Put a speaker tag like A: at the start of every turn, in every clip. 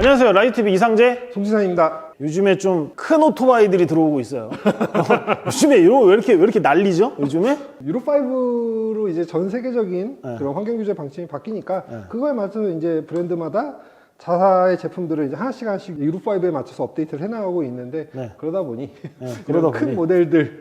A: 안녕하세요. 라이트TV 이상재
B: 송지산입니다.
A: 요즘에 좀 큰 오토바이들이 들어오고 있어요. 요즘에 왜 이렇게 난리죠? 요즘에?
B: 유로5로 이제 전 세계적인 그런 환경 규제 방침이 바뀌니까 그거에 맞춰서 이제 브랜드마다 자사의 제품들을 이제 하나씩 유로5에 맞춰서 업데이트를 해나가고 있는데 그러다 보니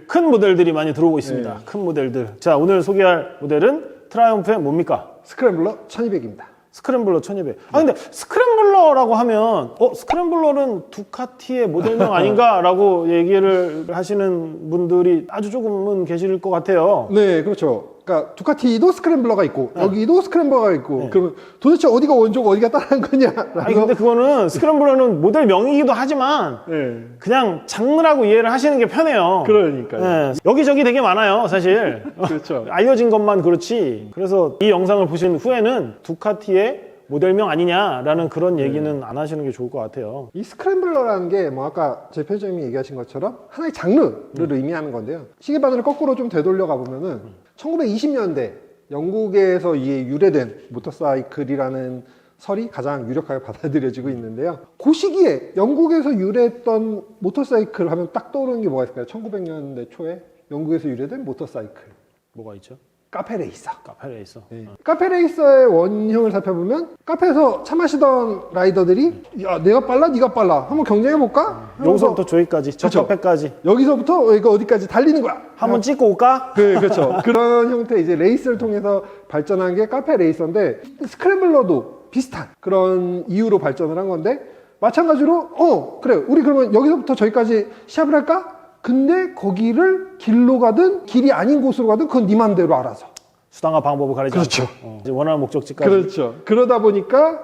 B: 큰
A: 모델들이 많이 들어오고 있습니다. 큰 모델들. 자, 오늘 소개할 모델은 트라이움프의 뭡니까?
B: 스크램블러 1200입니다.
A: 스크램블러 1200. 근데 스크램블러라고 하면 스크램블러는 두카티의 모델명 아닌가라고 얘기를 하시는 분들이 아주 조금은 계실 것 같아요.
B: 네, 그렇죠. 그러니까 두카티도 스크램블러가 있고 여기도 스크램블러가 있고 그러면 도대체 어디가 원조고 어디가 따라한 거냐?
A: 아니 근데 그거는 스크램블러는 모델명이기도 하지만 그냥 장르라고 이해를 하시는 게 편해요.
B: 그러니까요.
A: 여기저기 되게 많아요, 사실.
B: 그렇죠.
A: 알려진 것만 그렇지. 그래서 이 영상을 보신 후에는 두카티의 모델명 아니냐라는 그런 얘기는 안 하시는 게 좋을 것 같아요.
B: 이 스크램블러라는 게 뭐 아까 제 편집장님이 얘기하신 것처럼 하나의 장르를 의미하는 건데요. 시계바늘을 거꾸로 좀 되돌려 가보면은 1920년대 영국에서 이게 유래된 모터사이클이라는 설이 가장 유력하게 받아들여지고 있는데요. 그 시기에 영국에서 유래했던 모터사이클 하면 딱 떠오르는 게 뭐가 있을까요? 1900년대 초에 영국에서 유래된 모터사이클.
A: 뭐가 있죠?
B: 카페레이서.
A: 카페레이서.
B: 카페레이서의 원형을 살펴보면 카페에서 차 마시던 라이더들이 야 내가 빨라 네가 빨라 한번 경쟁해볼까?
A: 여기서부터 저기까지 저 카페까지
B: 여기서부터 이거 어디까지 달리는 거야?
A: 한번 찍고 올까?
B: 그렇죠. 그런 형태의 이제 레이스를 통해서 발전한 게 카페레이서인데 스크램블러도 비슷한 그런 이유로 발전을 한 건데 마찬가지로 그래 우리 그러면 여기서부터 저기까지 시합을 할까? 근데 거기를 길로 가든 길이 아닌 곳으로 가든 그건 네 맘대로 알아서
A: 수단과 방법을 가리지
B: 그렇죠.
A: 않고 이제 원하는 목적지까지.
B: 그렇죠. 그러다 보니까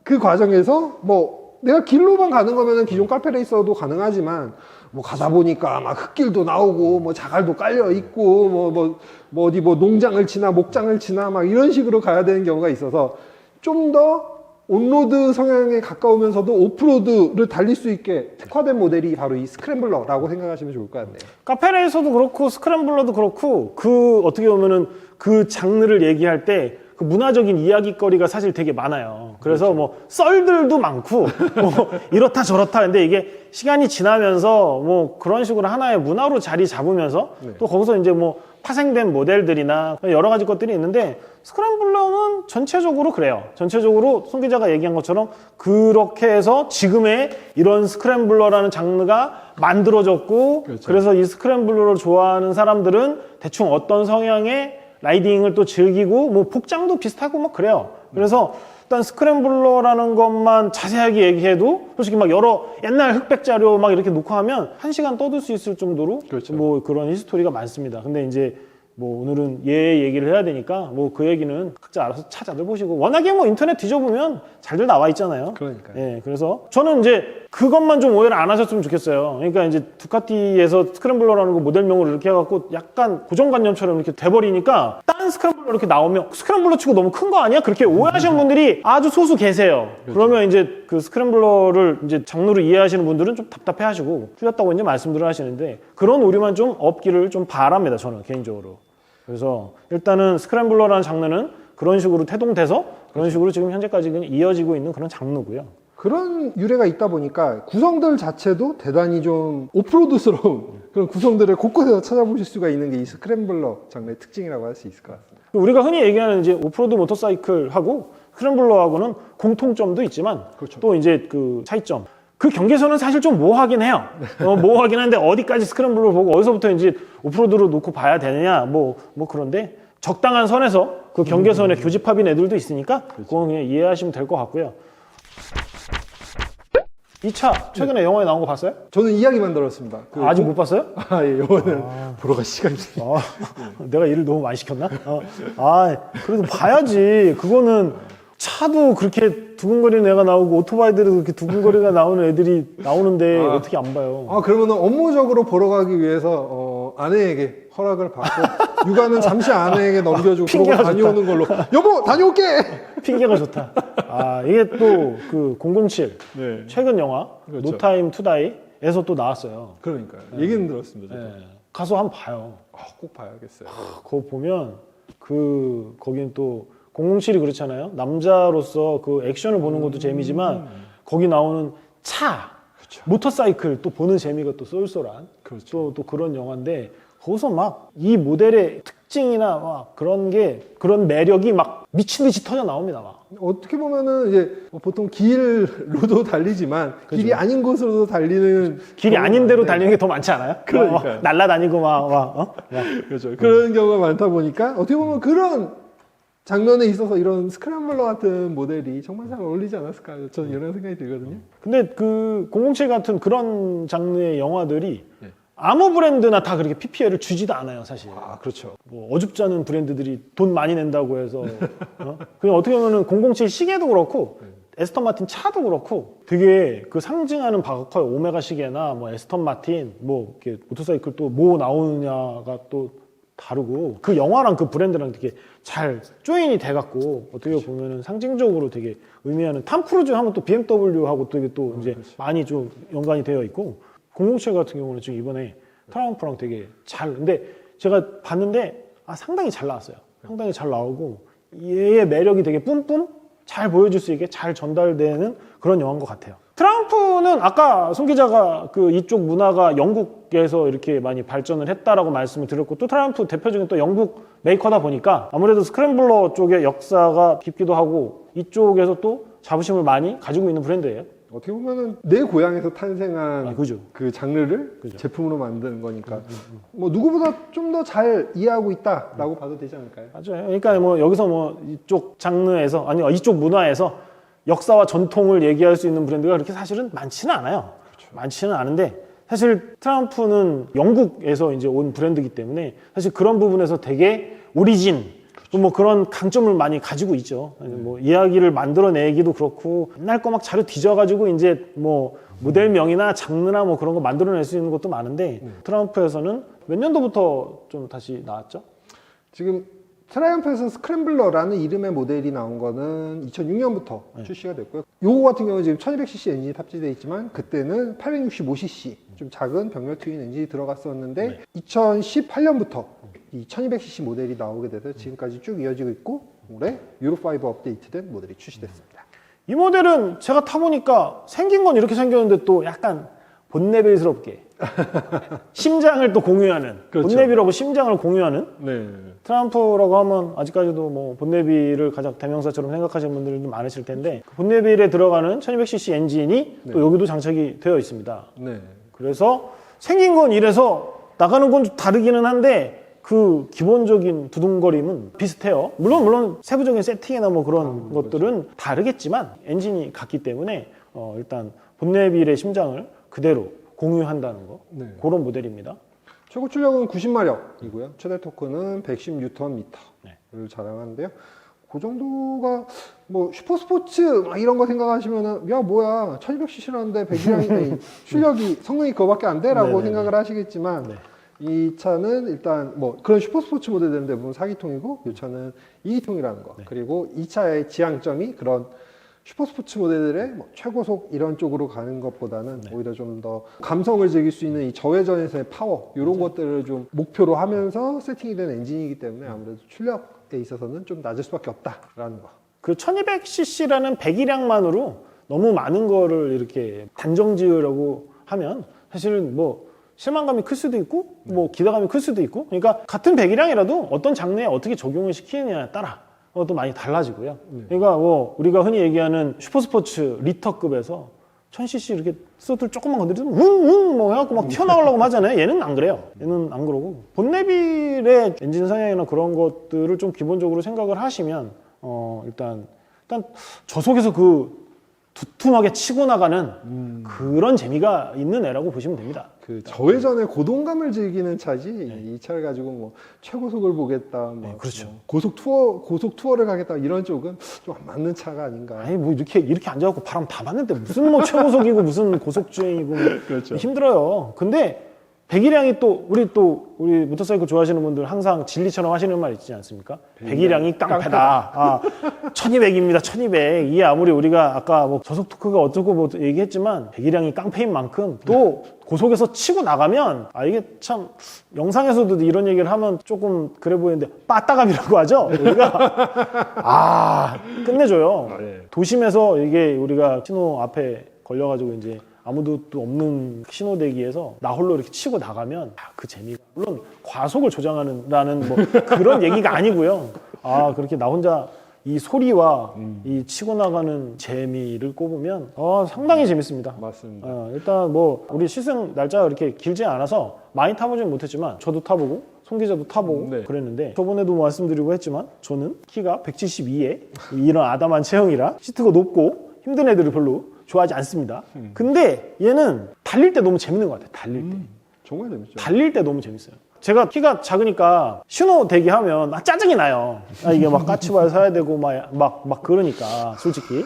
B: 그 과정에서 뭐 내가 길로만 가는 거면은 기존 카페레이서도 가능하지만 뭐 가다 보니까 막 흙길도 나오고 뭐 자갈도 깔려 있고 뭐 어디 뭐 농장을 지나 목장을 지나 막 이런 식으로 가야 되는 경우가 있어서 좀 더 온로드 성향에 가까우면서도 오프로드를 달릴 수 있게 특화된 모델이 바로 이 스크램블러라고 생각하시면 좋을 것 같네요.
A: 카페레이서도 그렇고 스크램블러도 그렇고 그 어떻게 보면은 그 장르를 얘기할 때 그 문화적인 이야기거리가 사실 되게 많아요. 그래서 뭐 썰들도 많고 뭐 이렇다 저렇다. 근데 이게 시간이 지나면서 뭐 그런 식으로 하나의 문화로 자리 잡으면서 또 거기서 이제 뭐 파생된 모델들이나 여러 가지 것들이 있는데 스크램블러는 전체적으로 그래요. 전체적으로 송 기자가 얘기한 것처럼 그렇게 해서 지금의 이런 스크램블러라는 장르가 만들어졌고 그래서 이 스크램블러를 좋아하는 사람들은 대충 어떤 성향의 라이딩을 또 즐기고 뭐 복장도 비슷하고 뭐 그래요. 그래서 일단 스크램블러라는 것만 자세하게 얘기해도 솔직히 막 여러 옛날 흑백 자료 막 이렇게 놓고 하면 1시간 떠들 수 있을 정도로 뭐 그런 히스토리가 많습니다. 근데 이제 뭐 오늘은 얘 얘기를 해야 되니까 뭐 그 얘기는 각자 알아서 찾아들 보시고 워낙에 뭐 인터넷 뒤져보면 잘들 나와 있잖아요.
B: 그러니까요.
A: 예, 그래서 저는 이제 그것만 좀 오해를 안 하셨으면 좋겠어요. 그러니까 이제 두카티에서 스크램블러라는 거 모델명으로 이렇게 해갖고 약간 고정관념처럼 이렇게 돼버리니까 딴 스크램블러 이렇게 나오면 스크램블러 치고 너무 큰 거 아니야? 그렇게 오해하시는 분들이 아주 소수 계세요. 그러면 이제 그 스크램블러를 이제 장르로 이해하시는 분들은 좀 답답해하시고 틀렸다고 이제 말씀들을 하시는데 그런 오류만 좀 없기를 좀 바랍니다. 저는 개인적으로. 그래서 일단은 스크램블러라는 장르는 그런 식으로 태동돼서 그런 식으로 지금 현재까지 그냥 이어지고 있는 그런 장르고요.
B: 그런 유래가 있다 보니까 구성들 자체도 대단히 좀 오프로드스러운 그런 구성들을 곳곳에서 찾아보실 수가 있는 게 이 스크램블러 장르의 특징이라고 할 수 있을 것 같습니다.
A: 우리가 흔히 얘기하는 이제 오프로드 모터사이클하고 스크램블러하고는 공통점도 있지만 또 이제 그 차이점. 그 경계선은 사실 좀 모호하긴 해요. 모호하긴 한데 어디까지 스크램블러를 보고 어디서부터 이제 오프로드로 놓고 봐야 되느냐 뭐 그런데 적당한 선에서 그 경계선에 교집합인 애들도 있으니까 그건 그냥 이해하시면 될 것 같고요. 이 차 최근에 영화에 나온 거 봤어요?
B: 저는 이야기만 들었습니다.
A: 아직 못 봤어요?
B: 예, 이거는 보러 갈 시간이 있어요.
A: 내가 일을 너무 많이 시켰나? 그래도 봐야지. 그거는 차도 그렇게 두근거리는 애가 나오고 오토바이들도 그렇게 두근거리가 나오는 애들이 나오는데 어떻게 안 봐요?
B: 그러면 업무적으로 보러 가기 위해서 아내에게 허락을 받고 육아는 잠시 아내에게 넘겨주고 그러고 다녀오는 걸로. 여보 다녀올게.
A: 핑계가 좋다. 이게 또 그 007 최근 영화 노 타임 투 다이에서 또 나왔어요.
B: 그러니까요. 얘기는 들었습니다.
A: 가서 한번 봐요.
B: 꼭 봐야겠어요.
A: 그거 보면 거기는 또 007이 그렇잖아요. 남자로서 그 액션을 보는 것도 재미지만 거기 나오는 차,
B: 그렇죠.
A: 모터사이클 또 보는 재미가 또 쏠쏠한
B: 그렇죠.
A: 또 그런 영화인데 거기서 막 이 모델의 특징이나 막 그런 매력이 막 미친 듯이 터져 나옵니다. 막.
B: 어떻게 보면은 이제 보통 길로도 달리지만 길이 아닌 곳으로도 달리는
A: 길이 아닌 대로
B: 경우가
A: 달리는 게 더 많지 않아요?
B: 그러니까요.
A: 막 날아다니고 막.
B: 그렇죠. 그런 경우가 많다 보니까 어떻게 보면 그런 장면에 있어서 이런 스크램블러 같은 모델이 정말 잘 어울리지 않았을까 저는 이런 생각이 들거든요.
A: 근데 그 007 같은 그런 장르의 영화들이
B: 네.
A: 아무 브랜드나 다 그렇게 PPL을 주지도 않아요, 사실.
B: 아 그렇죠.
A: 뭐 어줍지 않은 브랜드들이 돈 많이 낸다고 해서 그냥 어떻게 보면은 007 시계도 그렇고 에스턴 마틴 차도 그렇고 되게 그 상징하는 바가 커요. 오메가 시계나 뭐 에스턴 마틴 뭐 이렇게 모터사이클 또 뭐 나오느냐가 또 다르고 그 영화랑 그 브랜드랑 되게 잘 조인이 돼갖고 어떻게 보면은 상징적으로 되게 의미하는 탐 크루즈 하면 또 BMW하고 또 이게 또 이제 많이 좀 연관이 되어 있고 007 같은 경우는 지금 이번에 트라이엄프랑 되게 근데 제가 봤는데 상당히 잘 나왔어요. 상당히 잘 나오고 얘의 매력이 되게 뿜뿜 잘 보여줄 수 있게 잘 전달되는 그런 영화인 것 같아요. 트라이엄프는 아까 송 기자가 그 이쪽 문화가 영국에서 이렇게 많이 발전을 했다라고 말씀을 드렸고 또 트라이엄프 대표적인 또 영국 메이커다 보니까 아무래도 스크램블러 쪽의 역사가 깊기도 하고 이쪽에서 또 자부심을 많이 가지고 있는 브랜드예요.
B: 어떻게 보면은 내 고향에서 탄생한
A: 그죠.
B: 그 장르를
A: 그죠.
B: 제품으로 만드는 거니까 뭐 누구보다 좀 더 잘 이해하고 있다라고 봐도 되지 않을까요?
A: 맞아요. 그러니까 뭐 여기서 뭐 이쪽 장르에서 아니 이쪽 문화에서 역사와 전통을 얘기할 수 있는 브랜드가 그렇게 사실은 많지는 않아요. 그렇죠. 많지는 않은데 사실 트라이엄프는 영국에서 이제 온 브랜드이기 때문에 사실 그런 부분에서 되게 오리진 뭐 그런 강점을 많이 가지고 있죠. 뭐 이야기를 만들어내기도 그렇고 옛날 거 막 자료 뒤져가지고 이제 뭐 모델명이나 장르나 뭐 그런 거 만들어낼 수 있는 것도 많은데 트라이엄프에서는 몇 년도부터 좀 다시 나왔죠?
B: 지금 트라이엄프에서 스크램블러라는 이름의 모델이 나온 거는 2006년부터 출시가 됐고요. 요거 같은 경우는 지금 1200cc 엔진이 탑재되어 있지만 그때는 865cc 좀 작은 병렬 트윈 엔진이 들어갔었는데 2018년부터 이 1200cc 모델이 나오게 돼서 지금까지 쭉 이어지고 있고 올해 유로5 업데이트된 모델이 출시됐습니다.
A: 이 모델은 제가 타보니까 생긴 건 이렇게 생겼는데 또 약간 본네빌스럽게 심장을 또 공유하는
B: 그렇죠.
A: 본네빌하고 심장을 공유하는
B: 네.
A: 트라이엄프라고 하면 아직까지도 뭐 본네빌을 가장 대명사처럼 생각하시는 분들이 좀 많으실 텐데 그 본네빌에 들어가는 1200cc 엔진이 또 여기도 장착이 되어 있습니다.
B: 네.
A: 그래서 생긴 건 이래서 나가는 건 좀 다르기는 한데 그 기본적인 두둥거림은 비슷해요. 물론 세부적인 세팅이나 뭐 그런 것들은 다르겠지만 엔진이 같기 때문에 일단 본네빌의 심장을 그대로 공유한다는 거
B: 네.
A: 그런 모델입니다.
B: 최고 출력은 90마력이고요. 최대 토크는 110Nm를
A: 네.
B: 자랑하는데요. 그 정도가 뭐 슈퍼스포츠 막 이런 거 생각하시면은 야 뭐야 1200cc라는데 100이라니 출력이 성능이 그거밖에 안 돼라고
A: 네네네.
B: 생각을 하시겠지만
A: 네.
B: 이 차는 일단 뭐 그런 슈퍼스포츠 모델들은 대부분 4기통이고 이 차는 2기통이라는 거.
A: 네.
B: 그리고 이 차의 지향점이 그런 슈퍼스포츠 모델들의 뭐 최고속 이런 쪽으로 가는 것보다는 오히려 좀 더 감성을 즐길 수 있는 이 저회전에서의 파워 이런 것들을 좀 목표로 하면서 세팅이 된 엔진이기 때문에 아무래도 출력에 있어서는 좀 낮을 수밖에 없다라는 거.
A: 그 1200cc라는 배기량만으로 너무 많은 거를 이렇게 단정 지으려고 하면 사실은 뭐 실망감이 클 수도 있고 뭐 기대감이 클 수도 있고 그러니까 같은 배기량이라도 어떤 장르에 어떻게 적용을 시키느냐에 따라 또 많이 달라지고요. 그러니까 뭐 우리가 흔히 얘기하는 슈퍼스포츠 리터급에서 1000cc 이렇게 스로틀 조금만 건드리면 웅웅 뭐 해갖고 막 튀어나가려고 하잖아요. 얘는 안 그래요. 얘는 안 그러고 본네빌의 엔진 성향이나 그런 것들을 좀 기본적으로 생각을 하시면 일단 저속에서 그 두툼하게 치고 나가는 그런 재미가 있는 애라고 보시면 됩니다.
B: 그 저회전의 고동감을 즐기는 차지 이 차를 가지고 뭐 최고속을 보겠다, 뭐
A: 그렇죠.
B: 고속 투어를 가겠다 이런 쪽은 좀 안 맞는 차가 아닌가.
A: 아니 뭐 이렇게 앉아갖고 바람 다 맞는데 무슨 뭐 최고속이고 무슨 고속주행이고 뭐
B: 그렇죠.
A: 힘들어요. 근데 배기량이 또 우리 모터사이클 좋아하시는 분들 항상 진리처럼 하시는 말 있지 않습니까? 배기량이 깡패다. 아, 1200입니다. 1200. 이게 아무리 우리가 아까 뭐 저속 토크가 어쩌고 뭐 얘기했지만 배기량이 깡패인 만큼 또 고속에서 치고 나가면 이게 참 영상에서도 이런 얘기를 하면 조금 그래 보이는데 빠따감이라고 하죠. 우리가 끝내줘요.
B: 네.
A: 도심에서 이게 우리가 신호 앞에 걸려가지고 이제 아무도 또 없는 신호 대기에서 나 홀로 이렇게 치고 나가면 그 재미가 물론 과속을 조장하는다는 뭐 그런 얘기가 아니고요. 그렇게 나 혼자 이 소리와 이 치고 나가는 재미를 꼽으면 상당히 재밌습니다.
B: 맞습니다.
A: 일단 뭐 우리 시승 날짜가 이렇게 길지 않아서 많이 타보지는 못했지만 저도 타보고 송 기자도 타보고
B: 네.
A: 그랬는데 저번에도 말씀드리고 했지만 저는 키가 172에 이런 아담한 체형이라 시트가 높고 힘든 애들을 별로 좋아하지 않습니다. 근데 얘는 달릴 때 너무 재밌는 것 같아요. 달릴 때.
B: 정말 재밌죠.
A: 달릴 때 너무 재밌어요. 제가 키가 작으니까 신호 대기하면 짜증이 나요. 이게 막 까치발 사야 되고 막 그러니까 솔직히.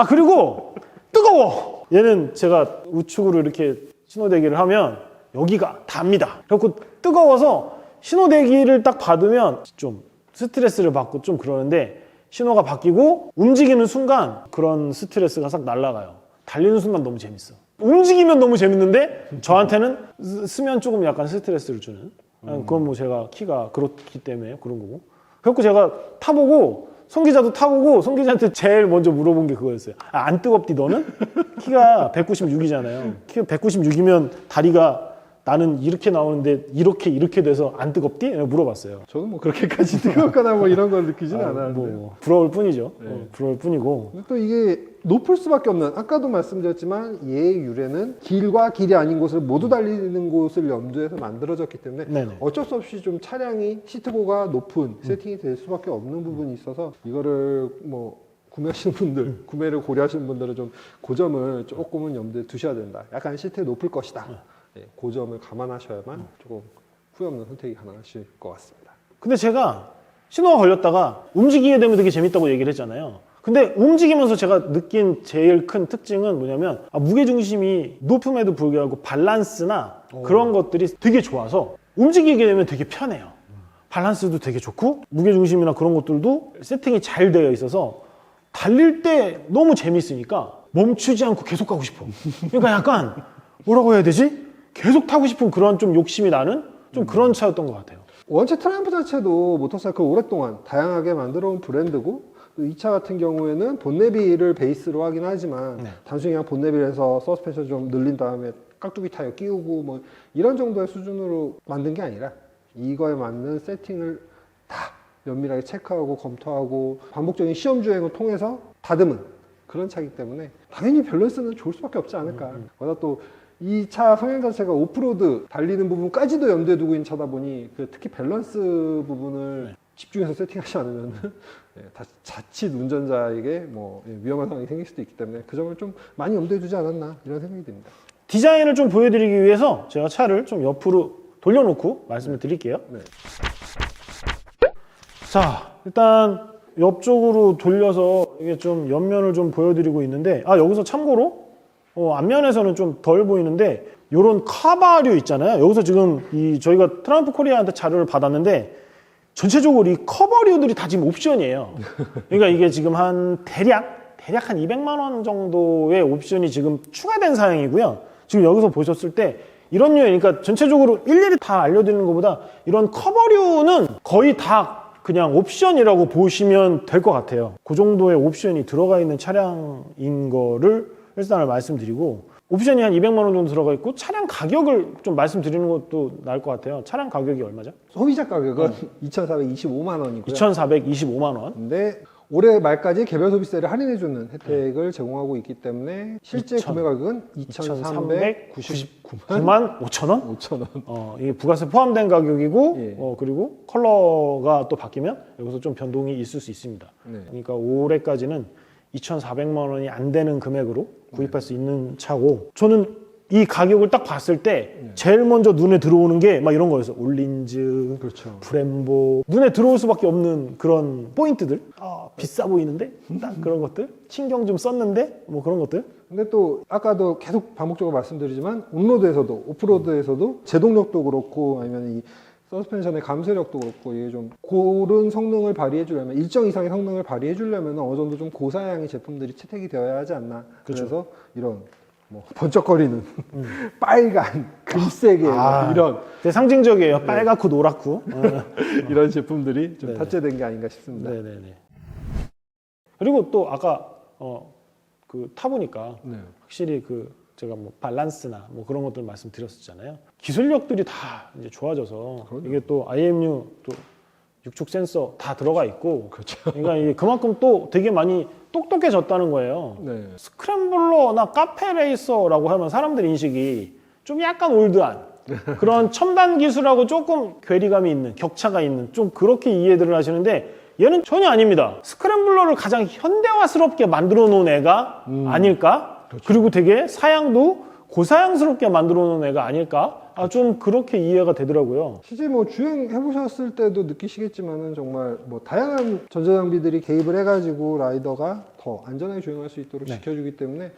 A: 그리고 뜨거워. 얘는 제가 우측으로 이렇게 신호 대기를 하면 여기가 답니다. 그래갖고 뜨거워서 신호 대기를 딱 받으면 좀 스트레스를 받고 좀 그러는데 신호가 바뀌고 움직이는 순간 그런 스트레스가 싹 날아가요. 달리는 순간 너무 재밌어. 움직이면 너무 재밌는데 저한테는 쓰면 조금 약간 스트레스를 주는. 그건 뭐 제가 키가 그렇기 때문에 그런 거고. 그래갖고 제가 타보고 송 기자도 타보고 송 기자한테 제일 먼저 물어본 게 그거였어요. 안 뜨겁디 너는? 키가 196이잖아요. 키가 196이면 다리가 나는 이렇게 나오는데 이렇게 돼서 안 뜨겁디? 물어봤어요.
B: 저는 뭐 그렇게까지 뜨겁거나 뭐 이런 걸 느끼지는 않았는데.
A: 뭐 부러울 뿐이죠.
B: 네.
A: 부러울 뿐이고.
B: 근데 또 이게 높을 수밖에 없는, 아까도 말씀드렸지만 얘의 유래는 길과 길이 아닌 곳을 모두 달리는 곳을 염두해서 만들어졌기 때문에
A: 네네.
B: 어쩔 수 없이 좀 차량이 시트고가 높은 세팅이 될 수밖에 없는 부분이 있어서 이거를 뭐 구매하시는 분들, 구매를 고려하시는 분들은 좀 그 점을 조금은 염두에 두셔야 된다. 약간 시트에 높을 것이다. 그 점을 감안하셔야만 조금 후회 없는 선택이 가능하실 것 같습니다.
A: 근데 제가 신호가 걸렸다가 움직이게 되면 되게 재밌다고 얘기를 했잖아요. 근데 움직이면서 제가 느낀 제일 큰 특징은 뭐냐면 무게중심이 높음에도 불구하고 밸런스나 그런 것들이 되게 좋아서 움직이게 되면 되게 편해요. 밸런스도 되게 좋고 무게중심이나 그런 것들도 세팅이 잘 되어 있어서 달릴 때 너무 재밌으니까 멈추지 않고 계속 가고 싶어. 그러니까 약간 뭐라고 해야 되지? 계속 타고 싶은 그런 좀 욕심이 나는 좀 그런 차였던 것 같아요.
B: 원체 트라이언프 자체도 모터사이클 오랫동안 다양하게 만들어온 브랜드고 이 차 같은 경우에는 본네비를 베이스로 하긴 하지만 단순히 그냥 본네비를 해서 서스펜션 좀 늘린 다음에 깍두기 타이어 끼우고 뭐 이런 정도의 수준으로 만든 게 아니라 이거에 맞는 세팅을 다 면밀하게 체크하고 검토하고 반복적인 시험 주행을 통해서 다듬은 그런 차이기 때문에 당연히 밸런스는 좋을 수밖에 없지 않을까. 워낙 또 이 차 성향 자체가 오프로드 달리는 부분까지도 염두에 두고 있는 차다 보니 특히 밸런스 부분을 집중해서 세팅하지 않으면 자칫 운전자에게 뭐 위험한 상황이 생길 수도 있기 때문에 그 점을 좀 많이 염두에 두지 않았나 이런 생각이 듭니다.
A: 디자인을 좀 보여드리기 위해서 제가 차를 좀 옆으로 돌려놓고 말씀을 드릴게요.
B: 네.
A: 자, 일단 옆쪽으로 돌려서 이게 좀 옆면을 좀 보여드리고 있는데 여기서 참고로 앞면에서는 좀 덜 보이는데 요런 카바류 있잖아요. 여기서 지금 저희가 트라이언프 코리아한테 자료를 받았는데 전체적으로 이 커버류들이 다 지금 옵션이에요. 그러니까 이게 지금 대략 한 200만 원 정도의 옵션이 지금 추가된 사양이고요. 지금 여기서 보셨을 때 이런 류, 그러니까 전체적으로 일일이 다 알려드리는 것보다 이런 커버류는 거의 다 그냥 옵션이라고 보시면 될 것 같아요. 그 정도의 옵션이 들어가 있는 차량인 거를 일단을 말씀드리고 옵션이 한 200만 원 정도 들어가 있고 차량 가격을 좀 말씀드리는 것도 나을 것 같아요. 차량 가격이 얼마죠?
B: 소비자 가격은 2,425만 원이고요.
A: 2,425만 원.
B: 근데 올해 말까지 개별 소비세를 할인해주는 혜택을 제공하고 있기 때문에 실제 구매 가격은 2,399만
A: 5천 원?
B: 5천 원.
A: 이게 부가세 포함된 가격이고
B: 예.
A: 그리고 컬러가 또 바뀌면 여기서 좀 변동이 있을 수 있습니다.
B: 네.
A: 그러니까 올해까지는 2,400만 원이 안 되는 금액으로 구입할 수 있는 차고 저는 이 가격을 딱 봤을 때 제일 먼저 눈에 들어오는 게 막 이런 거였어. 올린즈,
B: 그렇죠.
A: 브렘보. 눈에 들어올 수밖에 없는 그런 포인트들. 아, 비싸 보이는데? 딱 그런 것들. 신경 좀 썼는데? 뭐 그런 것들.
B: 근데 또 아까도 계속 반복적으로 말씀드리지만 온로드에서도 오프로드에서도 제동력도 그렇고 아니면 이 서스펜션의 감쇄력도 그렇고 이게 좀 고른 성능을 발휘해 주려면 일정 이상의 성능을 발휘해 주려면 어느 정도 좀 고사양의 제품들이 채택이 되어야 하지 않나. 그래서 이런 뭐 번쩍거리는 빨간 글색의 이런
A: 되게 상징적이에요. 빨갛고 노랗고.
B: 이런 제품들이 좀
A: 네네.
B: 탑재된 게 아닌가 싶습니다.
A: 네네네. 그리고 또 아까 그 타보니까
B: 네.
A: 확실히 그 제가 뭐 밸런스나 뭐 그런 것들 말씀드렸었잖아요. 기술력들이 다 이제 좋아져서
B: 그럼요.
A: 이게 또 IMU 또 육축 센서 다 들어가 있고
B: 그렇죠.
A: 그러니까 이게 그만큼 또 되게 많이 똑똑해졌다는 거예요.
B: 네.
A: 스크램블러나 카페 레이서라고 하면 사람들 인식이 좀 약간 올드한 그런 첨단 기술하고 조금 괴리감이 있는 격차가 있는 좀 그렇게 이해들을 하시는데 얘는 전혀 아닙니다. 스크램블러를 가장 현대화스럽게 만들어 놓은 애가 아닐까?
B: 그렇죠.
A: 그리고 되게 사양도 고사양스럽게 만들어 놓은 애가 아닐까? 아, 좀 그렇게 이해가 되더라고요.
B: 실제 뭐 주행 해보셨을 때도 느끼시겠지만은 정말 뭐 다양한 전자장비들이 개입을 해가지고 라이더가 더 안전하게 주행할 수 있도록
A: 네.
B: 지켜주기 때문에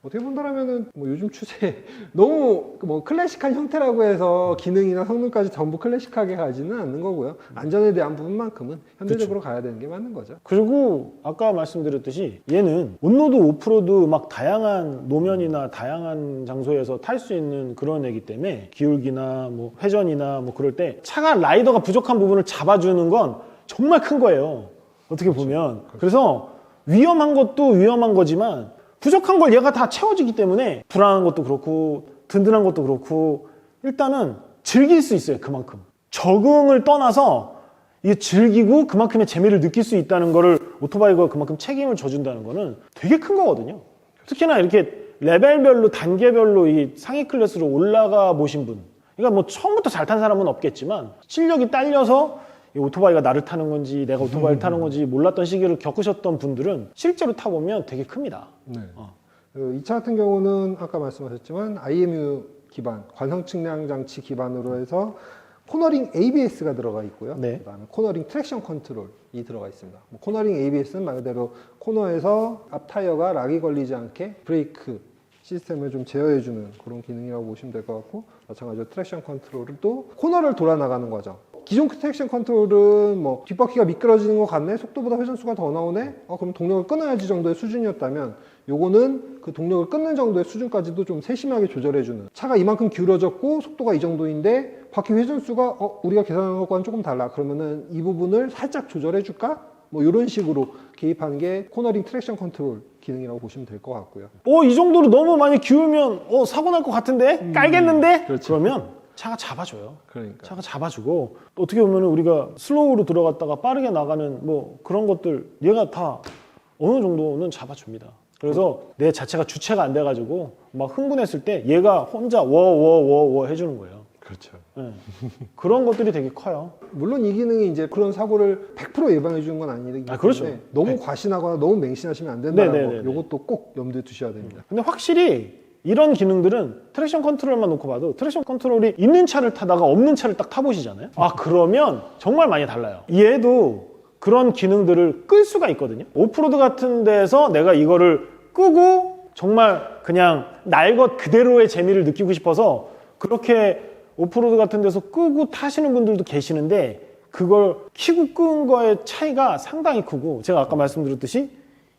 B: 어떻게 본다라면은 뭐 요즘 추세에 너무 뭐 클래식한 형태라고 해서 기능이나 성능까지 전부 클래식하게 가지는 않는 거고요. 안전에 대한 부분만큼은 현대적으로 가야 되는 게 맞는 거죠.
A: 그리고 아까 말씀드렸듯이 얘는 온로드, 오프로드 막 다양한 노면이나 다양한 장소에서 탈 수 있는 그런 애기 때문에 기울기나 뭐 회전이나 뭐 그럴 때 차가 라이더가 부족한 부분을 잡아주는 건 정말 큰 거예요. 어떻게 보면. 그래서 위험한 것도 위험한 거지만 부족한 걸 얘가 다 채워주기 때문에 불안한 것도 그렇고 든든한 것도 그렇고 일단은 즐길 수 있어요. 그만큼. 적응을 떠나서 이게 즐기고 그만큼의 재미를 느낄 수 있다는 거를 오토바이가 그만큼 책임을 져준다는 거는 되게 큰 거거든요. 특히나 이렇게 레벨별로 단계별로 이 상위 클래스로 올라가 보신 분 그러니까 뭐 처음부터 잘 탄 사람은 없겠지만 실력이 딸려서 이 오토바이가 나를 타는 건지 내가 오토바이를 타는 건지 몰랐던 시기를 겪으셨던 분들은 실제로 타보면 되게 큽니다.
B: 네. 이 차 같은 경우는 아까 말씀하셨지만 IMU 기반, 관성 측량 장치 기반으로 해서 코너링 ABS가 들어가 있고요.
A: 네.
B: 그다음에 코너링 트랙션 컨트롤이 들어가 있습니다. 뭐 코너링 ABS는 말 그대로 코너에서 앞 타이어가 락이 걸리지 않게 브레이크 시스템을 좀 제어해주는 그런 기능이라고 보시면 될 것 같고 마찬가지로 트랙션 컨트롤을 또 코너를 돌아 나가는 거죠. 기존 트랙션 컨트롤은 뭐 뒷바퀴가 미끄러지는 것 같네, 속도보다 회전수가 더 나오네, 그럼 동력을 끊어야지 정도의 수준이었다면 요거는 그 동력을 끊는 정도의 수준까지도 좀 세심하게 조절해주는, 차가 이만큼 기울어졌고 속도가 이 정도인데 바퀴 회전수가 우리가 계산한 것과는 조금 달라, 그러면은 이 부분을 살짝 조절해줄까? 뭐 이런 식으로 개입하는 게 코너링 트랙션 컨트롤 기능이라고 보시면 될 것 같고요.
A: 이 정도로 너무 많이 기울면 사고 날 것 같은데? 깔겠는데?
B: 그렇죠.
A: 그러면 차가 잡아줘요.
B: 그러니까.
A: 차가 잡아주고 또 어떻게 보면 우리가 슬로우로 들어갔다가 빠르게 나가는 뭐 그런 것들 얘가 다 어느 정도는 잡아줍니다. 그래서 내 자체가 주체가 안 돼가지고 막 흥분했을 때 얘가 혼자 워워워워 해주는 거예요.
B: 그렇죠.
A: 네. 그런 것들이 되게 커요.
B: 물론 이 기능이 이제 그런 사고를 100% 예방해 주는 건 아니기 때문에
A: 그렇죠.
B: 너무 과신하거나 너무 맹신하시면 안 된다는
A: 네네네네.
B: 거, 이것도 꼭 염두에 두셔야 됩니다.
A: 근데 확실히 이런 기능들은 트랙션 컨트롤만 놓고 봐도 트랙션 컨트롤이 있는 차를 타다가 없는 차를 딱 타보시잖아요. 그러면 정말 많이 달라요. 얘도 그런 기능들을 끌 수가 있거든요. 오프로드 같은 데서 내가 이거를 끄고 정말 그냥 날 것 그대로의 재미를 느끼고 싶어서 그렇게 오프로드 같은 데서 끄고 타시는 분들도 계시는데 그걸 켜고 끈 거의 차이가 상당히 크고 제가 아까 말씀드렸듯이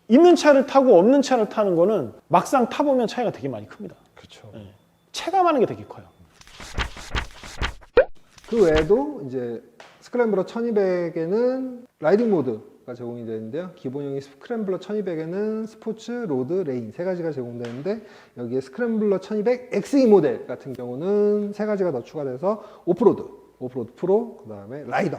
A: 있는 차를 타고 없는 차를 타는 거는 막상 타보면 차이가 되게 많이 큽니다.
B: 그렇죠.
A: 네. 체감하는 게 되게 커요.
B: 그 외에도 이제 스크램블러 1200에는 라이딩 모드가 제공이 되는데요. 기본형인 스크램블러 1200에는 스포츠, 로드, 레인 세 가지가 제공되는데 여기에 스크램블러 1200 XE 모델 같은 경우는 세 가지가 더 추가돼서 오프로드 프로, 그 다음에 라이더,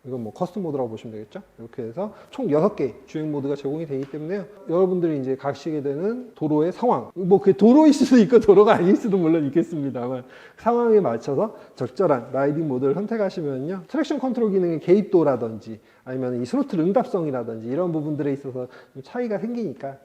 B: 이건 뭐 커스텀 모드라고 보시면 되겠죠. 이렇게 해서 총 6개 주행 모드가 제공이 되기 때문에요. 여러분들이 이제 가시게 되는 도로의 상황, 뭐 그게 도로일 수도 있고 도로가 아닐 수도 물론 있겠습니다만 상황에 맞춰서 적절한 라이딩 모드를 선택하시면요. 트랙션 컨트롤 기능의 개입도라든지 아니면 이 스로틀 응답성이라든지 이런 부분들에 있어서 좀 차이가 생기니까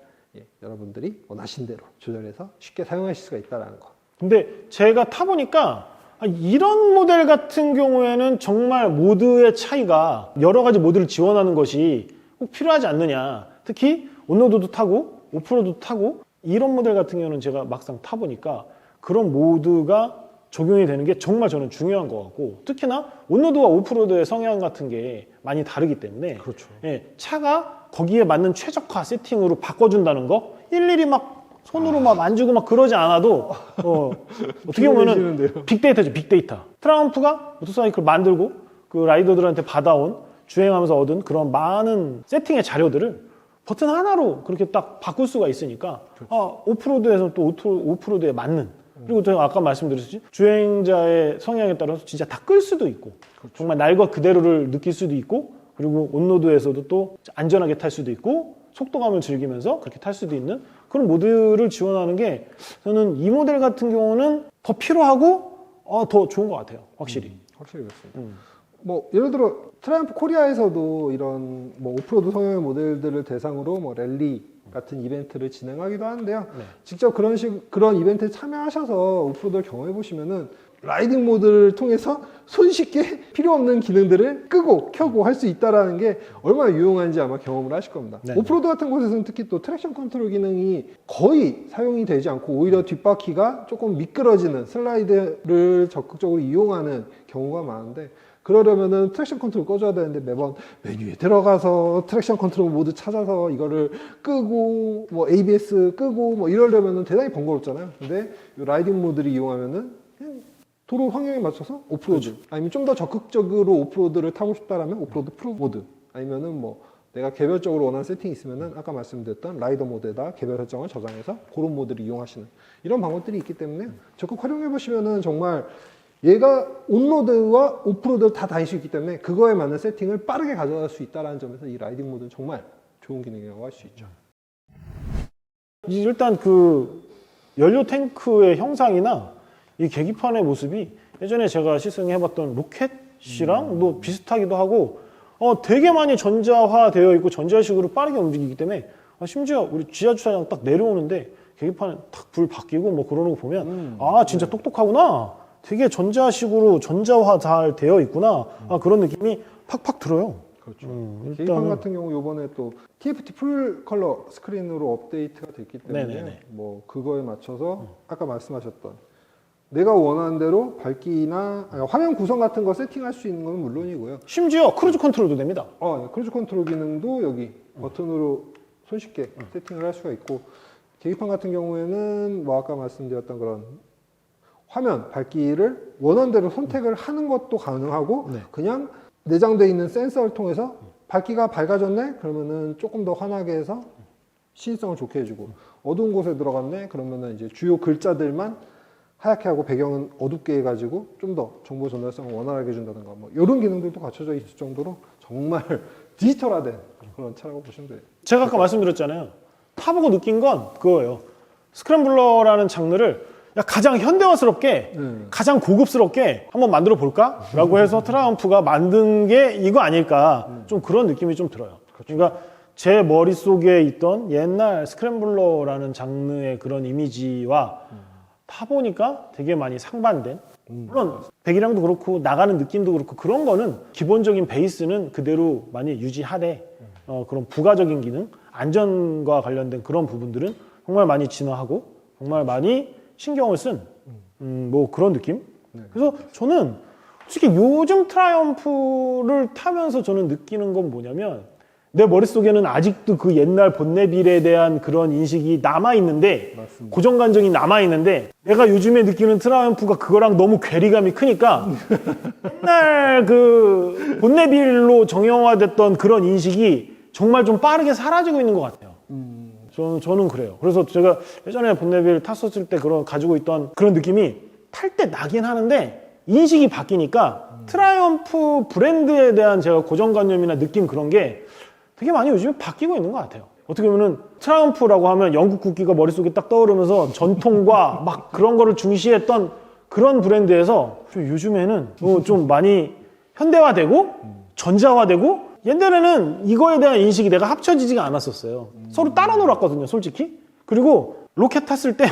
B: 여러분들이 원하신 대로 조절해서 쉽게 사용하실 수가 있다는 거.
A: 근데 제가 타보니까 이런 모델 같은 경우에는 정말 모드의 차이가 여러 가지 모드를 지원하는 것이 꼭 필요하지 않느냐. 특히 온로드도 타고 오프로드도 타고 이런 모델 같은 경우는 제가 막상 타보니까 그런 모드가 적용이 되는 게 정말 저는 중요한 것 같고, 특히나 온로드와 오프로드의 성향 같은 게 많이 다르기 때문에
B: 그렇죠.
A: 예, 차가 거기에 맞는 최적화 세팅으로 바꿔준다는 거 일일이 막 손으로 막 만지고 막 그러지 않아도 어떻게 보면은
B: 피곤해지는데요.
A: 빅데이터죠. 빅데이터. 트라이엄프가 모터사이클 만들고 그 라이더들한테 받아온 주행하면서 얻은 그런 많은 세팅의 자료들을 버튼 하나로 그렇게 딱 바꿀 수가 있으니까 오프로드에서 또 오프로드에 맞는, 그리고 또 아까 말씀드렸듯이 주행자의 성향에 따라서 진짜 다 끌 수도 있고 정말 날 것 그대로를 느낄 수도 있고, 그리고 온로드에서도 또 안전하게 탈 수도 있고 속도감을 즐기면서 그렇게 탈 수도 있는 그런 모드를 지원하는 게 저는 이 모델 같은 경우는 더 필요하고 더 좋은 것 같아요. 확실히.
B: 확실히 그렇습니다. 뭐 예를 들어 트라이엄프 코리아에서도 이런 뭐 오프로드 성향의 모델들을 대상으로 뭐 랠리 같은 이벤트를 진행하기도 하는데요.
A: 네.
B: 직접 그런 이벤트에 참여하셔서 오프로드를 경험해 보시면은 라이딩 모드를 통해서 손쉽게 필요 없는 기능들을 끄고 켜고 할 수 있다라는 게 얼마나 유용한지 아마 경험을 하실 겁니다.
A: 네.
B: 오프로드 같은 곳에서는 특히 또 트랙션 컨트롤 기능이 거의 사용이 되지 않고 오히려 뒷바퀴가 조금 미끄러지는 슬라이드를 적극적으로 이용하는 경우가 많은데, 그러려면은 트랙션 컨트롤 꺼줘야 되는데 매번 메뉴에 들어가서 트랙션 컨트롤 모드 찾아서 이거를 끄고 뭐 ABS 끄고 뭐 이러려면은 대단히 번거롭잖아요. 근데 이 라이딩 모드를 이용하면은 그냥 도로 환경에 맞춰서 오프로드, 아니면 좀 더 적극적으로 오프로드를 타고 싶다라면 오프로드 프로 모드, 아니면은 뭐 내가 개별적으로 원하는 세팅이 있으면은 아까 말씀드렸던 라이더 모드에다 개별 설정을 저장해서 그런 모드를 이용하시는 이런 방법들이 있기 때문에 적극 활용해 보시면은 정말 얘가 온로드와 오프로드를 다 다닐 수 있기 때문에 그거에 맞는 세팅을 빠르게 가져갈 수 있다는 점에서 이 라이딩 모드는 정말 좋은 기능이라고 할 수 있죠.
A: 일단 그 연료 탱크의 형상이나 이 계기판의 모습이 예전에 제가 시승해봤던 로켓이랑 뭐 비슷하기도 하고 되게 많이 전자화되어 있고 전자식으로 빠르게 움직이기 때문에 심지어 우리 지하주차장 딱 내려오는데 계기판에 탁 불 바뀌고 뭐 그러는 거 보면 진짜 똑똑하구나, 되게 전자식으로 전자화 잘 되어 있구나, 그런 느낌이 팍팍 들어요.
B: 그렇죠. 계기판
A: 일단은
B: 같은 경우 요번에 또 TFT 풀 컬러 스크린으로 업데이트가 됐기 때문에
A: 네네네.
B: 뭐 그거에 맞춰서 아까 말씀하셨던 내가 원하는 대로 밝기나 화면 구성 같은 거 세팅할 수 있는 건 물론이고요.
A: 심지어 크루즈 컨트롤도 됩니다.
B: 네. 크루즈 컨트롤 기능도 여기 버튼으로 손쉽게 세팅을 할 수가 있고, 계기판 같은 경우에는 뭐 아까 말씀드렸던 그런 화면 밝기를 원하는 대로 선택을 하는 것도 가능하고,
A: 네.
B: 그냥 내장되어 있는 센서를 통해서 밝기가 밝아졌네? 그러면은 조금 더 환하게 해서 시인성을 좋게 해주고, 어두운 곳에 들어갔네? 그러면은 이제 주요 글자들만 하얗게 하고 배경은 어둡게 해가지고 좀 더 정보 전달성을 원활하게 해준다든가 뭐 이런 기능들도 갖춰져 있을 정도로 정말 디지털화된 그런 차라고 보시면 돼요.
A: 제가 아까 말씀드렸잖아요. 타보고 느낀 건 그거예요. 스크램블러라는 장르를 가장 현대화스럽게, 가장 고급스럽게 한번 만들어 볼까? 라고 해서 트라이엄프가 만든 게 이거 아닐까. 좀 그런 느낌이 좀 들어요. 그러니까 제 머릿속에 있던 옛날 스크램블러라는 장르의 그런 이미지와 타보니까 되게 많이 상반된, 물론 배기량도 그렇고 나가는 느낌도 그렇고 그런 거는 기본적인 베이스는 그대로 많이 유지하되 그런 부가적인 기능, 안전과 관련된 그런 부분들은 정말 많이 진화하고 정말 많이 신경을 쓴 뭐 그런 느낌? 그래서 저는 솔직히 요즘 트라이엄프를 타면서 저는 느끼는 건 뭐냐면, 내 머릿속에는 아직도 그 옛날 본네빌에 대한 그런 인식이 남아있는데,
B: 맞습니다.
A: 고정관정이 남아있는데, 내가 요즘에 느끼는 트라이엄프가 그거랑 너무 괴리감이 크니까 옛날 그 본네빌로 정형화됐던 그런 인식이 정말 좀 빠르게 사라지고 있는 것 같아요. 저는 그래요. 그래서 제가 예전에 본네빌 탔었을 때 가지고 있던 그런 느낌이 탈 때 나긴 하는데 인식이 바뀌니까 트라이엄프 브랜드에 대한 제가 고정관념이나 느낌 그런 게 되게 많이 요즘에 바뀌고 있는 것 같아요. 어떻게 보면 트라이엄프라고 하면 영국 국기가 머릿속에 딱 떠오르면서 전통과 막 그런 거를 중시했던 그런 브랜드에서 좀 요즘에는 좀 많이 현대화되고 전자화되고, 옛날에는 이거에 대한 인식이 내가 합쳐지지가 않았었어요. 서로 따라 놀았거든요, 솔직히. 그리고 로켓 탔을 때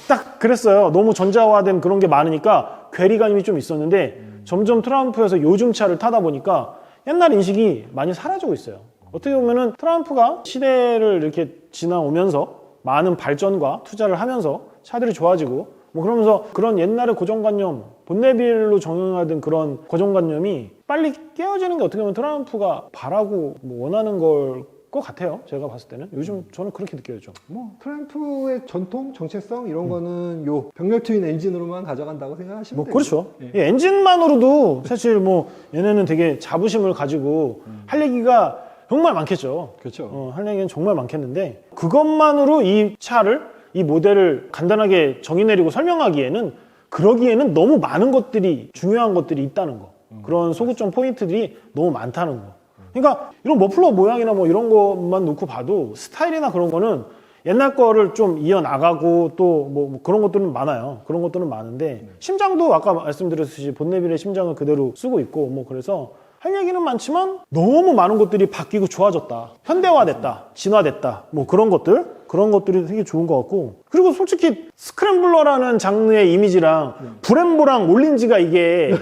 A: 딱 그랬어요. 너무 전자화된 그런 게 많으니까 괴리감이 좀 있었는데 점점 트라움프에서 요즘 차를 타다 보니까 옛날 인식이 많이 사라지고 있어요. 어떻게 보면은 트라움프가 시대를 이렇게 지나오면서 많은 발전과 투자를 하면서 차들이 좋아지고 뭐 그러면서 그런 옛날의 고정관념, 본네빌로 정형화된 그런 고정관념이 빨리 깨어지는 게 어떻게 보면 트라움프가 바라고 뭐 원하는 걸 것 같아요. 제가 봤을 때는 요즘 저는 그렇게 느껴요.
B: 뭐 트라이언프의 전통, 정체성 이런 거는 요 병렬 트윈 엔진으로만 가져간다고 생각하시면
A: 뭐
B: 되고.
A: 그렇죠.
B: 예.
A: 이 엔진만으로도 사실 뭐 얘네는 되게 자부심을 가지고 할 얘기가 정말 많겠죠.
B: 그렇죠.
A: 할 얘기는 정말 많겠는데 그것만으로 이 차를 이 모델을 간단하게 정의 내리고 설명하기에는 그러기에는 너무 많은 것들이 중요한 것들이 있다는 거. 그런 소구점 포인트들이 너무 많다는 거. 그러니까 이런 머플러 모양이나 뭐 이런 것만 놓고 봐도 스타일이나 그런 거는 옛날 거를 좀 이어나가고 또 뭐 그런 것들은 많아요. 그런 것들은 많은데 심장도 아까 말씀드렸듯이 본네빌의 심장을 그대로 쓰고 있고 뭐 그래서 할 얘기는 많지만 너무 많은 것들이 바뀌고 좋아졌다. 현대화됐다. 진화됐다. 뭐 그런 것들이 되게 좋은 것 같고 그리고 솔직히 스크램블러라는 장르의 이미지랑 브렘보랑 올린지가 이게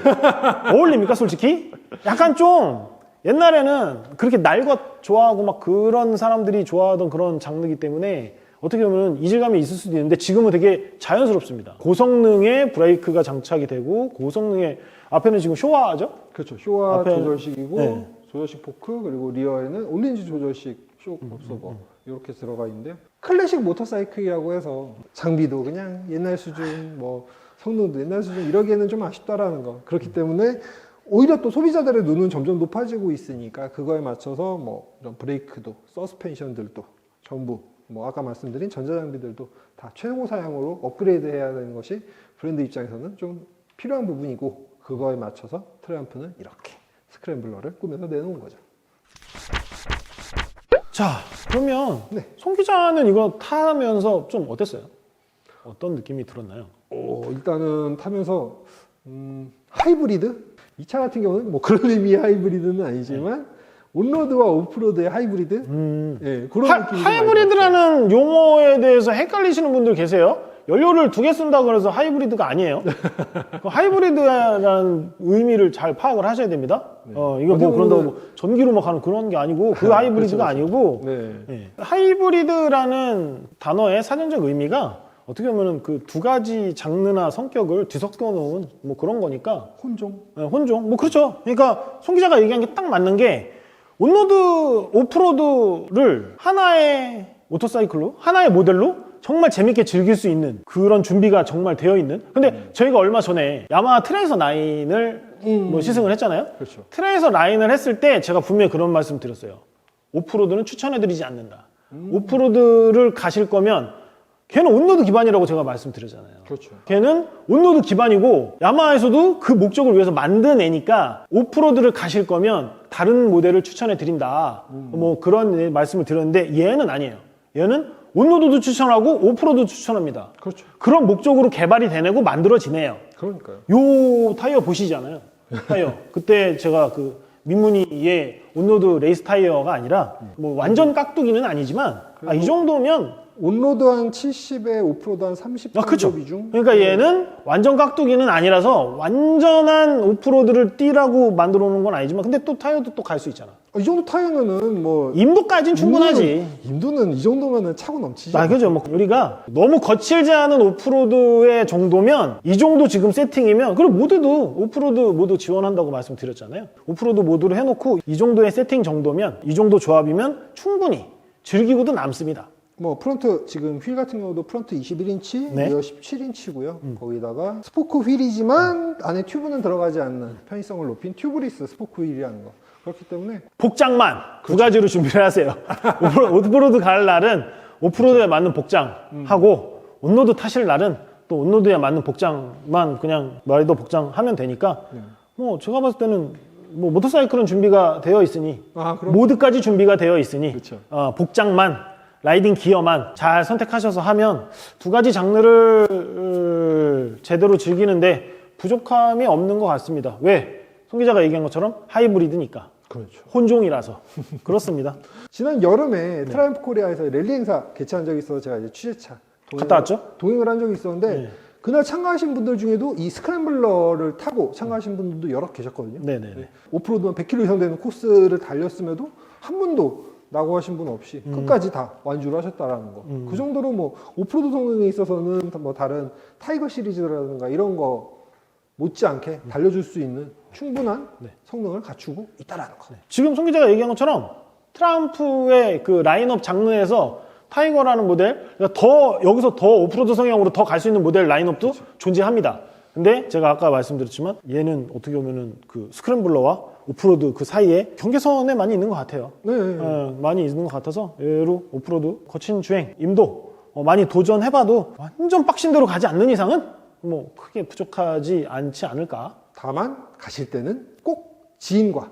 A: 어울립니까 솔직히? 약간 좀 옛날에는 그렇게 날 것 좋아하고 막 그런 사람들이 좋아하던 그런 장르이기 때문에 어떻게 보면 이질감이 있을 수도 있는데 지금은 되게 자연스럽습니다. 고성능의 브레이크가 장착이 되고 고성능의 앞에는 지금 쇼화죠?
B: 그렇죠. 쇼와
A: 앞에-
B: 조절식이고
A: 네.
B: 조절식 포크 그리고 리어에는 올린지 조절식 쇼 업소버 이렇게 들어가 있는데요. 클래식 모터사이클이라고 해서 장비도 그냥 옛날 수준, 뭐 성능도 옛날 수준 이러기에는 좀 아쉽다라는 거. 그렇기 때문에 오히려 또 소비자들의 눈은 점점 높아지고 있으니까 그거에 맞춰서 뭐 이런 브레이크도 서스펜션들도 전부 뭐 아까 말씀드린 전자장비들도 다 최고 사양으로 업그레이드 해야 되는 것이 브랜드 입장에서는 좀 필요한 부분이고 그거에 맞춰서 트라이언프는 이렇게 스크램블러를 꾸며서 내놓은 거죠.
A: 자, 그러면
B: 네.
A: 송 기자는 이거 타면서 좀 어땠어요? 어떤 느낌이 들었나요?
B: 일단은 타면서 하이브리드? 이 차 같은 경우는 뭐 그런 의미의 하이브리드는 아니지만 온로드와 오프로드의 하이브리드? 예, 그런 느낌이 좀 많이
A: 하이브리드라는 용어에 대해서 헷갈리시는 분들 계세요? 연료를 2개 쓴다고 해서 하이브리드가 아니에요. 그 하이브리드라는 의미를 잘 파악을 하셔야 됩니다. 이거 뭐 그런다고 뭐 전기로 막 하는 그런 게 아니고 그 하이브리드가
B: 그렇죠,
A: 아니고
B: 네.
A: 예. 하이브리드라는 단어의 사전적 의미가 어떻게 보면 그 두 가지 장르나 성격을 뒤섞여 놓은 뭐 그런 거니까
B: 혼종.
A: 혼종 뭐 그렇죠. 그러니까 송 기자가 얘기한 게 딱 맞는 게 온로드 오프로드를 하나의 모터사이클로 하나의 모델로 정말 재밌게 즐길 수 있는 그런 준비가 정말 되어 있는. 근데 저희가 얼마 전에 야마하 트레이서 9을 뭐 시승을 했잖아요.
B: 그렇죠.
A: 트레이서 9을 했을 때 제가 분명히 그런 말씀 드렸어요. 오프로드는 추천해드리지 않는다. 오프로드를 가실 거면 걔는 온로드 기반이라고 제가 말씀드렸잖아요.
B: 그렇죠.
A: 걔는 온로드 기반이고 야마하에서도 그 목적을 위해서 만든 애니까 오프로드를 가실 거면 다른 모델을 추천해 드린다. 뭐 그런 말씀을 드렸는데 얘는 아니에요. 얘는 온로드도 추천하고 오프로드도 추천합니다.
B: 그렇죠.
A: 그런 목적으로 개발이 되내고 만들어지네요.
B: 그러니까요.
A: 요 타이어 보시잖아요. 타이어. 그때 제가 그 민문이의 온로드 레이스 타이어가 아니라 뭐 완전 깍두기는 아니지만 이 정도면
B: 온로드 한 70에 오프로드 한 30 정도
A: 그렇죠.
B: 비중?
A: 그러니까 얘는 완전 깍두기는 아니라서 완전한 오프로드를 뛰라고 만들어 놓은 건 아니지만 근데 또 타이어도 또 갈 수 있잖아.
B: 이 정도 타이어면은 뭐
A: 임도까지는 충분하지.
B: 임도는 이 정도면은 차고 넘치죠.
A: 그죠. 뭐 우리가 너무 거칠지 않은 오프로드의 정도면 이 정도 지금 세팅이면 그리고 모드도 오프로드 모드 지원한다고 말씀드렸잖아요. 오프로드 모드로 해놓고 이 정도의 세팅 정도면 이 정도 조합이면 충분히 즐기고도 남습니다.
B: 뭐 프론트 지금 휠 같은 경우도 프론트 21인치,
A: 네.
B: 리어 17인치고요. 거기다가 스포크 휠이지만 안에 튜브는 들어가지 않는 편의성을 높인 튜브리스 스포크 휠이라는 거. 그렇기 때문에
A: 복장만 두 가지로 준비를 하세요. 오프로드 갈 날은 오프로드에 맞는 복장 하고 온로드 타실 날은 또 온로드에 맞는 복장만 그냥 라이더 복장 하면 되니까 뭐 제가 봤을 때는 뭐 모터사이클은 준비가 되어 있으니
B: 그럼
A: 모드까지 준비가 되어 있으니
B: 그렇죠.
A: 복장만 라이딩 기어만 잘 선택하셔서 하면 두 가지 장르를 제대로 즐기는데 부족함이 없는 것 같습니다. 왜? 송 기자가 얘기한 것처럼 하이브리드니까.
B: 그렇죠.
A: 혼종이라서. 그렇습니다.
B: 지난 여름에 트라이언프 코리아에서 랠리 행사 개최한 적이 있어서 제가 이제 취재차
A: 갔다 왔죠?
B: 동행을 한 적이 있었는데
A: 네.
B: 그날 참가하신 분들 중에도 이 스크램블러를 타고 참가하신 분들도 여러 계셨거든요.
A: 네네네.
B: 오프로드만 100km 이상 되는 코스를 달렸음에도 한 분도 나고 하신 분 없이 끝까지 다 완주를 하셨다라는 거. 그 정도로 뭐 오프로드 성능에 있어서는 뭐 다른 타이거 시리즈라든가 이런 거 못지않게 달려줄 수 있는 충분한 성능을 갖추고 있다라는 거.
A: 지금 송 기자가 얘기한 것처럼 트라이언프의 그 라인업 장르에서 타이거라는 모델, 그러니까 더 여기서 더 오프로드 성향으로 더 갈 수 있는 모델 라인업도 존재합니다. 근데 제가 아까 말씀드렸지만 얘는 어떻게 보면은 그 스크램블러와 오프로드 그 사이에 경계선에 많이 있는 것 같아요.
B: 네.
A: 많이 있는 것 같아서 얘로 오프로드 거친 주행, 임도 많이 도전해봐도 완전 빡신 대로 가지 않는 이상은 뭐 크게 부족하지 않지 않을까.
B: 다만 가실 때는 꼭 지인과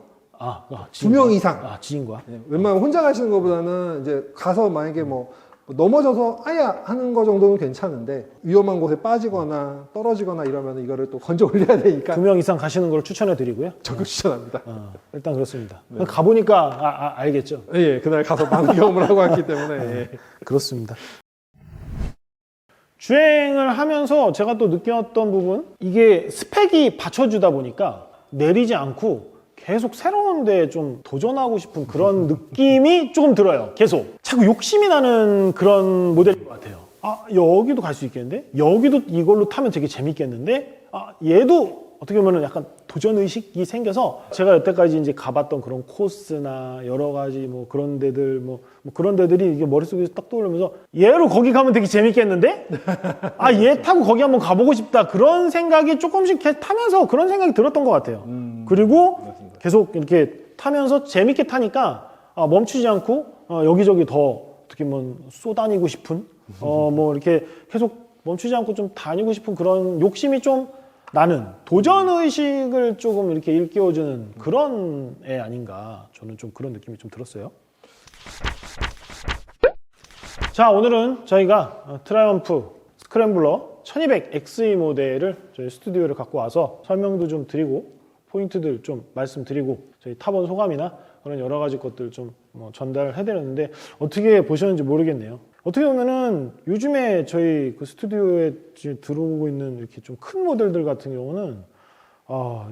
B: 두
A: 지인과.
B: 명 이상.
A: 지인과.
B: 웬만하면 혼자 가시는 것보다는 이제 가서 만약에 뭐 넘어져서 아야 하는 거 정도는 괜찮은데 위험한 곳에 빠지거나 떨어지거나 이러면 이거를 또 건져 올려야 되니까
A: 2명 이상 가시는 걸 추천해 드리고요.
B: 적극 추천합니다.
A: 일단 그렇습니다. 가보니까 알겠죠.
B: 예, 그날 가서 많은 경험을 하고 왔기 때문에 예.
A: 그렇습니다. 주행을 하면서 제가 또 느꼈던 부분, 이게 스펙이 받쳐주다 보니까 내리지 않고 계속 새로운 데에 좀 도전하고 싶은 그런 느낌이 조금 들어요. 계속 자꾸 욕심이 나는 그런 모델인 것 같아요. 여기도 갈 수 있겠는데, 여기도 이걸로 타면 되게 재밌겠는데, 얘도 어떻게 보면 약간 도전 의식이 생겨서 제가 여태까지 이제 가봤던 그런 코스나 여러 가지 뭐 그런 데들 뭐 그런 데들이 이게 머릿속에서 딱 떠오르면서 얘로 거기 가면 되게 재밌겠는데? 얘 타고 거기 한번 가보고 싶다. 그런 생각이 조금씩 타면서 그런 생각이 들었던 것 같아요. 그리고
B: 맞습니다.
A: 계속 이렇게 타면서 재밌게 타니까 멈추지 않고 여기저기 더 어떻게 보면 쏘다니고 싶은 뭐 이렇게 계속 멈추지 않고 좀 다니고 싶은 그런 욕심이 좀 나는 도전의식을 조금 이렇게 일깨워주는 그런 애 아닌가. 저는 좀 그런 느낌이 좀 들었어요. 자, 오늘은 저희가 트라이언프 스크램블러 1200XE 모델을 저희 스튜디오를 갖고 와서 설명도 좀 드리고 포인트들 좀 말씀드리고 저희 타본 소감이나 그런 여러 가지 것들 좀 전달을 해드렸는데 어떻게 보셨는지 모르겠네요. 어떻게 보면은 요즘에 저희 그 스튜디오에 들어오고 있는 이렇게 좀 큰 모델들 같은 경우는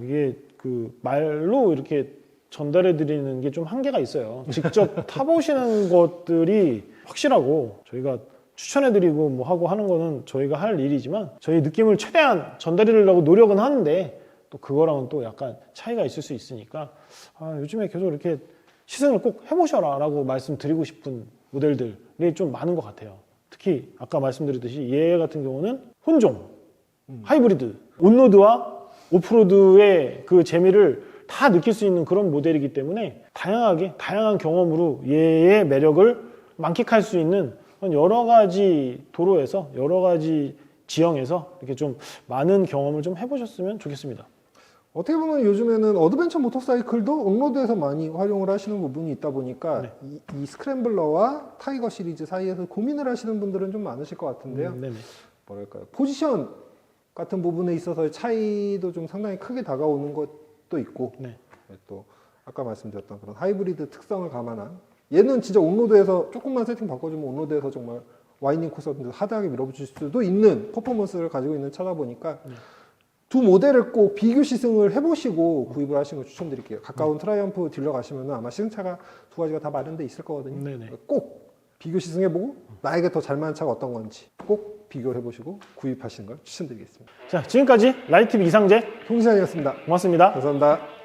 A: 이게 그 말로 이렇게 전달해 드리는 게 좀 한계가 있어요. 직접 타보시는 것들이 확실하고 저희가 추천해 드리고 뭐 하고 하는 거는 저희가 할 일이지만 저희 느낌을 최대한 전달하려고 노력은 하는데 또 그거랑은 또 약간 차이가 있을 수 있으니까 요즘에 계속 이렇게 시승을 꼭 해보셔라 라고 말씀드리고 싶은 모델들이 좀 많은 것 같아요. 특히 아까 말씀드렸듯이 얘 같은 경우는 혼종, 하이브리드, 온로드와 오프로드의 그 재미를 다 느낄 수 있는 그런 모델이기 때문에 다양한 경험으로 얘의 매력을 만끽할 수 있는 여러 가지 도로에서 여러 가지 지형에서 이렇게 좀 많은 경험을 좀 해보셨으면 좋겠습니다.
B: 어떻게 보면 요즘에는 어드벤처 모터사이클도 온로드에서 많이 활용을 하시는 부분이 있다 보니까 이 스크램블러와 타이거 시리즈 사이에서 고민을 하시는 분들은 좀 많으실 것 같은데요. 뭐랄까요, 포지션 같은 부분에 있어서의 차이도 좀 상당히 크게 다가오는 것도 있고 또 아까 말씀드렸던 그런 하이브리드 특성을 감안한 얘는 진짜 온로드에서 조금만 세팅 바꿔주면 온로드에서 정말 와이닝 코스 같은 데서 하드하게 밀어붙일 수도 있는 퍼포먼스를 가지고 있는 차다 보니까 두 모델을 꼭 비교 시승을 해보시고 구입을 하시는 걸 추천드릴게요. 가까운 트라이언프 딜러 가시면 아마 시승차가 두 가지가 다 마련돼 있을 거거든요. 꼭 비교 시승해보고 나에게 더 잘 맞는 차가 어떤 건지 꼭 비교를 해보시고 구입하시는 걸 추천드리겠습니다.
A: 자, 지금까지 라이트비 이상재
B: 통신장이었습니다.
A: 고맙습니다.
B: 감사합니다.